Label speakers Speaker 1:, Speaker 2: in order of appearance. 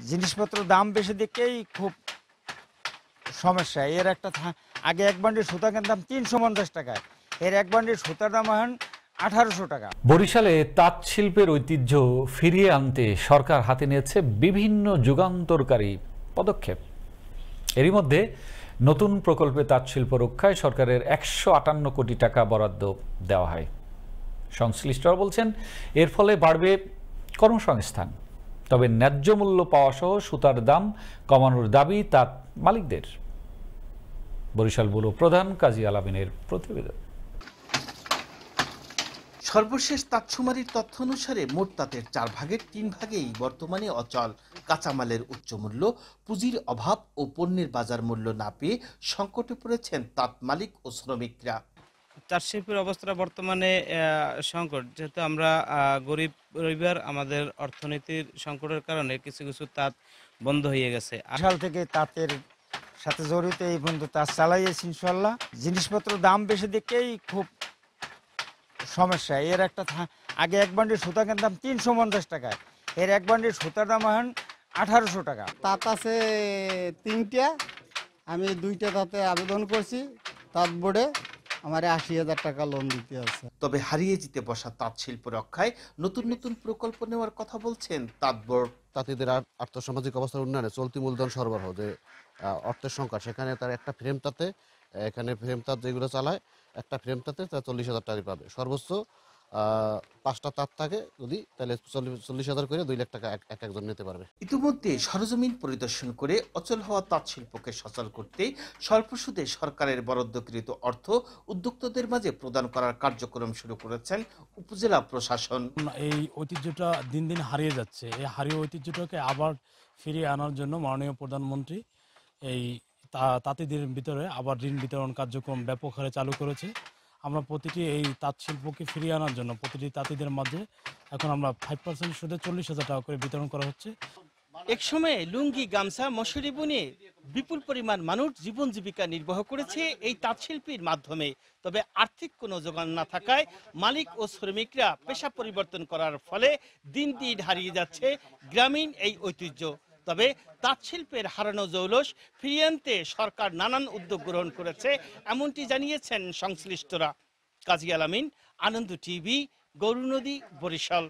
Speaker 1: জিনিসপত্রের দাম বেশি দেখেই খুব সমস্যা। এর একটা আগে এক বান্ডিল সুতা কিনতাম ৩৫০ টাকায়, এর এক বান্ডিল সুতার দাম এখন ১৮০০ টাকা।
Speaker 2: বরিশালে তাঁত শিল্পের ঐতিহ্য ফিরিয়ে আনতে সরকার হাতে নিয়েছে বিভিন্ন যুগান্তরকারী পদক্ষেপ। এরই মধ্যে নতুন প্রকল্পে তাঁত শিল্প রক্ষায় সরকারের ১৫৮ কোটি টাকা বরাদ্দ দেওয়া হয়। সংশ্লিষ্টরা বলছেন এর ফলে বাড়বে কর্মসংস্থান। তবে ন্যায্য মূল্য পাওয়া সহ সুতার দাম কমানোর দাবি তাঁত মালিকদের। বরিশাল ব্যুরো প্রধান কাজী আলামিনের প্রতিবেদন।
Speaker 3: সর্বশেষ তাঁতশুমারির তথ্য অনুসারে মোট তাঁতের 4 ভাগের 3 ভাগেই বর্তমানে অচল। কাঁচামালের উচ্চ মূল্য, পুঁজির অভাব ও পণ্যের বাজার মূল্য না পেয়ে সংকটে পড়েছেন তাঁত মালিক ও শ্রমিকরা।
Speaker 4: তাঁত শিল্পের অবস্থাটা বর্তমানে সংকট, যেহেতু আমরা গরিব পরিবার, আমাদের অর্থনীতির সংকটের কারণে কিছু কিছু তাঁত বন্ধ হয়ে গেছে।
Speaker 1: সাল থেকে তাঁতের সাথে জড়িত এই পর্যন্ত তাঁত চালাইয়েছি ইনশাল্লাহ। জিনিসপত্রের দাম বেশি দেখেই খুব সমস্যা। এর একটা আগে এক বান্ডিল সুতা কিনতাম ৩৫০ টাকায়, এর এক বান্ডিল সুতার দাম এখন ১৮০০ টাকা।
Speaker 5: তাঁত আছে 3টা, আমি 2টা তাঁতে আবেদন করছি তাঁত বোর্ডে, আমার ৮০,০০০ টাকা লোন দিতে আছে।
Speaker 3: তবে হারিয়ে যেতে বসা তাঁত শিল্প রক্ষায় নতুন নতুন প্রকল্প নেওয়ার কথা বলছেন তাঁত বোর্ড।
Speaker 6: তাঁতিদের আর্থসামাজিক অবস্থার উন্নয়নে চলতি মূলধন সরবরাহ যে অর্থের সংকট, সেখানে তার একটা ফ্রেম তাঁতে, এখানে ফ্রেম তাঁত যেগুলো চালায়, একটা ফ্রেম তাঁতে তার ৪০,০০০ টাকা পাবে। সর্বোচ্চ 5টা তাঁত থাকে যদি, তাহলে ৪০,০০০ করে 2 লাখ টাকা একজন নিতে পারবে।
Speaker 3: ইতিমধ্যে সরজমিন পরিদর্শন করে অচল হওয়া তাঁত শিল্পকে সচল করতে স্বল্প সুদে সরকারের বরাদ্দকৃত অর্থ উদ্যোক্তাদের মাঝে প্রদান করার কার্যক্রম শুরু করেছেন উপজেলা প্রশাসন।
Speaker 7: এই ঐতিহ্যটা দিন দিন হারিয়ে যাচ্ছে। এই হারিয়ে ঐতিহ্যটাকে আবার ফিরিয়ে আনার জন্য মাননীয় প্রধানমন্ত্রী এই তাঁতিদের ভিতরে আবার ঋণ বিতরণ কার্যক্রম ব্যাপক হারে চালু করেছে। আমরা প্রতিটি এই তাঁত শিল্পকে ফিরিয়ে আনার জন্য প্রতিটি তাঁতিদের মাঝে এখন আমরা 5% সুদে ৪০,০০০ টাকা করে বিতরণ করা হচ্ছে।
Speaker 3: এক সময়ে লুঙ্গি, গামছা, মশারি বুনে বিপুল পরিমাণ মানুষ জীবন জীবিকা নির্বাহ করেছে এই তাঁত শিল্পের মাধ্যমে। তবে আর্থিক কোনো যোগান না থাকায় মালিক ও শ্রমিকরা পেশা পরিবর্তন করার ফলে দিন দিন হারিয়ে যাচ্ছে গ্রামীণ এই ঐতিহ্য। তবে তাঁত শিল্পের হারানো জৌলস ফিরিয়ে আনতে সরকার নানান উদ্যোগ গ্রহণ করেছে, এমনটি জানিয়েছেন সংশ্লিষ্টরা। কাজী আলামিন, আনন্দ টিভি, গৌরনদী, বরিশাল।